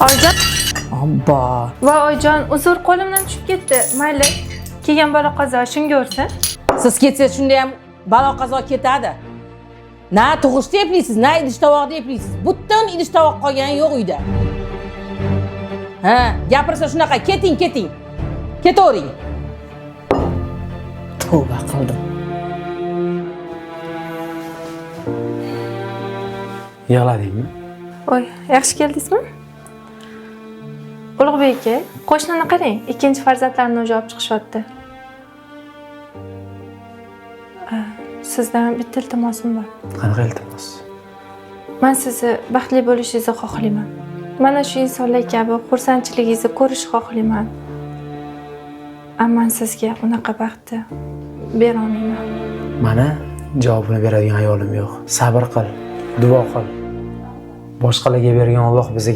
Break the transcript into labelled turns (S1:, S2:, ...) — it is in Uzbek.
S1: Oyijon.
S2: Obbo.
S1: Va oyijon, uzr, qo'limdan tushib ketdi. Mayli. Kelgan balo qazo shunga ursin.
S2: Siz ketsangiz shunda ham balo qazo ketadi. Na tug'ishda eplaysiz, na idish tovoqda eplaysiz. Butun idish tovoq qolgani yo'q uyda. Ha, gapirsa shunaqa, keting. Ketavering. Tavba qildim.
S3: Yig'ladingmi?
S1: Voy, yaxshi keldingizmi? Ulug'bek aka, qo'shnini qarang, ikkinchi farzandlarini o'zi olib chiqishyapti. Sizdan bitta iltimosim bor.
S3: Qanaqa iltimos?
S1: Men sizni baxtli bo'lishingizni xohlayman. Mana shu insonlar kabi xursandchiligingizni ko'rishni xohlayman. Ammo men sizga unaqa baxtni bera olmayman.
S3: Mana javobini beradigan ayolim yo'q. Sabr qil, duo qil. Boshqalarga bergan Alloh bizga